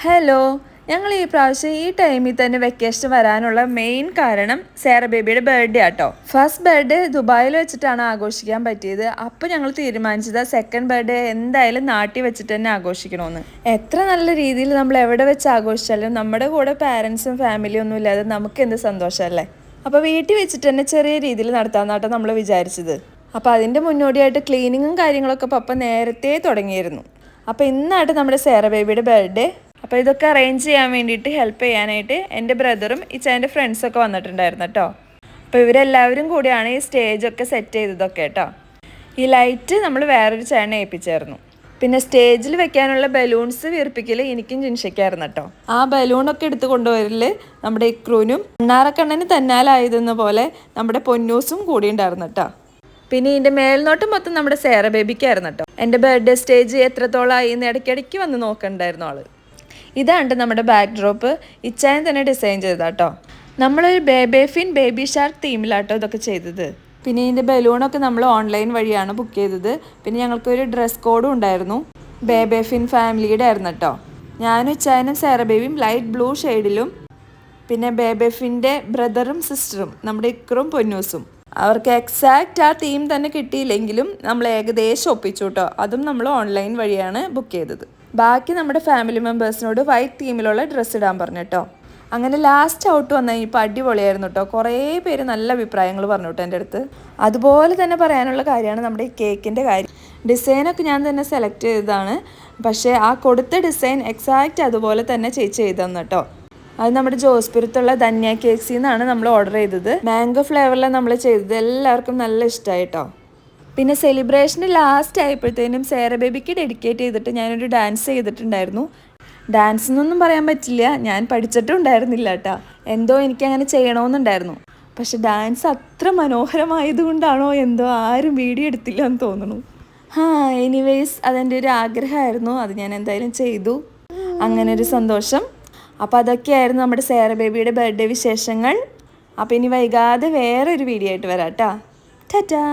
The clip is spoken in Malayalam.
ഹലോ, ഞങ്ങൾ ഈ പ്രാവശ്യം ഈ ടൈമിൽ തന്നെ വെക്കേഷൻ വരാനുള്ള മെയിൻ കാരണം സേറ ബേബിയുടെ ബർത്ത്ഡേ ആട്ടോ. ഫസ്റ്റ് ബർത്ത്ഡേ ദുബായിൽ വെച്ചിട്ടാണ് ആഘോഷിക്കാൻ പറ്റിയത്. അപ്പോൾ ഞങ്ങൾ തീരുമാനിച്ചത് സെക്കൻഡ് ബർത്ത്ഡേ എന്തായാലും നാട്ടിൽ വെച്ചിട്ട് തന്നെ ആഘോഷിക്കണമെന്ന്. എത്ര നല്ല രീതിയിൽ നമ്മൾ എവിടെ വെച്ച് ആഘോഷിച്ചാലും നമ്മുടെ കൂടെ പാരൻസും ഫാമിലിയും ഒന്നും ഇല്ലാതെ നമുക്ക് എന്ത് സന്തോഷമല്ലേ. അപ്പോൾ വീട്ടിൽ വെച്ചിട്ട് തന്നെ ചെറിയ രീതിയിൽ നടത്താമെന്നാട്ടോ നമ്മൾ വിചാരിച്ചത്. അപ്പോൾ അതിൻ്റെ മുന്നോടിയായിട്ട് ക്ലീനിങ്ങും കാര്യങ്ങളൊക്കെ പപ്പ നേരത്തെ തുടങ്ങിയിരുന്നു. അപ്പോൾ ഇന്നായിട്ട് നമ്മുടെ സേറ ബേബിയുടെ ബർത്ത്ഡേ. അപ്പോൾ ഇതൊക്കെ അറേഞ്ച് ചെയ്യാൻ വേണ്ടിയിട്ട് ഹെൽപ്പ് ചെയ്യാനായിട്ട് എൻ്റെ ബ്രദറും ഇച്ചാൻ്റെ ഫ്രണ്ട്സൊക്കെ വന്നിട്ടുണ്ടായിരുന്നു കേട്ടോ. അപ്പോൾ ഇവരെല്ലാവരും കൂടിയാണ് ഈ സ്റ്റേജൊക്കെ സെറ്റ് ചെയ്തതൊക്കെ കേട്ടോ. ഈ ലൈറ്റ് നമ്മൾ വേറൊരു ചേട്ടനെ ഏൽപ്പിച്ചായിരുന്നു. പിന്നെ സ്റ്റേജിൽ വെക്കാനുള്ള ബലൂൺസ് വീർപ്പിക്കൽ എനിക്കും ജിൻഷയ്ക്കായിരുന്നു കേട്ടോ. ആ ബലൂണൊക്കെ എടുത്ത് കൊണ്ടുവരൽ നമ്മുടെ ഇക്രൂനും കണ്ണാറക്കണ്ണന് തന്നാലായതെന്ന പോലെ നമ്മുടെ പൊന്നൂസും കൂടി ഉണ്ടായിരുന്നു കേട്ടോ. പിന്നെ ഇതിൻ്റെ മേൽനോട്ടം മൊത്തം നമ്മുടെ സേറ ബേബിക്കായിരുന്നു കേട്ടോ. എൻ്റെ ബർത്ത്ഡേ സ്റ്റേജ് എത്രത്തോളമായി എന്ന് ഇടയ്ക്കിടയ്ക്ക് വന്ന് നോക്കണ്ടായിരുന്നു ആള്. ഇതാണ് നമ്മുടെ ബാക്ക് ഡ്രോപ്പ്. ഇച്ചായൻ തന്നെ ഡിസൈൻ ചെയ്താട്ടോ. നമ്മളൊരു ബേബി ഷാർക്ക് തീമിലാട്ടോ ഇതൊക്കെ ചെയ്തത്. പിന്നെ ഇതിൻ്റെ ബലൂണൊക്കെ നമ്മൾ ഓൺലൈൻ വഴിയാണ് ബുക്ക് ചെയ്തത്. പിന്നെ ഞങ്ങൾക്കൊരു ഡ്രസ് കോഡും ഉണ്ടായിരുന്നു. ബേബേഫിൻ ഫാമിലിയുടെ ആയിരുന്നു കേട്ടോ. ഞാനും ഇച്ചായനും സേറ ബേബിയും ലൈറ്റ് ബ്ലൂ ഷെയ്ഡിലും പിന്നെ ബേബേഫിൻ്റെ ബ്രദറും സിസ്റ്ററും നമ്മുടെ ഇക്രും പൊന്നൂസും. അവർക്ക് എക്സാക്റ്റ് ആ തീം തന്നെ കിട്ടിയില്ലെങ്കിലും നമ്മൾ ഏകദേശം ഒപ്പിച്ചു കേട്ടോ. അതും നമ്മൾ ഓൺലൈൻ വഴിയാണ് ബുക്ക് ചെയ്തത്. ബാക്കി നമ്മുടെ ഫാമിലി മെമ്പേഴ്സിനോട് വൈറ്റ് തീമിലുള്ള ഡ്രസ്സ് ഇടാൻ പറഞ്ഞു കേട്ടോ. അങ്ങനെ ലാസ്റ്റ് ഔട്ട് വന്നു കഴിഞ്ഞപ്പോൾ അടിപൊളിയായിരുന്നു കേട്ടോ. കുറേ പേര് നല്ല അഭിപ്രായങ്ങൾ പറഞ്ഞു കേട്ടോ എൻ്റെ അടുത്ത്. അതുപോലെ തന്നെ പറയാനുള്ള കാര്യമാണ് നമ്മുടെ ഈ കേക്കിൻ്റെ കാര്യം. ഡിസൈനൊക്കെ ഞാൻ തന്നെ സെലക്ട് ചെയ്തതാണ്. പക്ഷേ ആ കൊടുത്ത ഡിസൈൻ എക്സാക്റ്റ് അതുപോലെ തന്നെ ചെയ്തെന്ന് കേട്ടോ. അത് നമ്മുടെ ജോസ്പുരത്തുള്ള ധന്യ കേക്സിൽ നിന്നാണ് നമ്മൾ ഓർഡർ ചെയ്തത്. മാംഗോ ഫ്ലേവറിലാണ് നമ്മൾ ചെയ്തത്. എല്ലാവർക്കും നല്ല ഇഷ്ടമായി കേട്ടോ. പിന്നെ സെലിബ്രേഷന് ലാസ്റ്റ് ആയപ്പോഴത്തേനും സേറ ബേബിക്ക് ഡെഡിക്കേറ്റ് ചെയ്തിട്ട് ഞാനൊരു ഡാൻസ് ചെയ്തിട്ടുണ്ടായിരുന്നു. ഡാൻസ് എന്നൊന്നും പറയാൻ പറ്റില്ല, ഞാൻ പഠിച്ചിട്ടും ഉണ്ടായിരുന്നില്ല കേട്ടോ. എന്തോ എനിക്കങ്ങനെ ചെയ്യണമെന്നുണ്ടായിരുന്നു. പക്ഷെ ഡാൻസ് അത്ര മനോഹരമായതുകൊണ്ടാണോ എന്തോ ആരും വീഡിയോ എടുത്തില്ല എന്ന് തോന്നുന്നു. എനിവേയ്സ് അതെൻ്റെ ഒരു ആഗ്രഹമായിരുന്നു. അത് ഞാൻ എന്തായാലും ചെയ്തു. അങ്ങനെ ഒരു സന്തോഷം. അപ്പോൾ അതൊക്കെയായിരുന്നു നമ്മുടെ സേറ ബേബിയുടെ ബർത്ത്ഡേ വിശേഷങ്ങൾ. അപ്പോൾ ഇനി വൈകാതെ വേറൊരു വീഡിയോ ആയിട്ട് വരാം കേട്ടോ. ടാറ്റാ.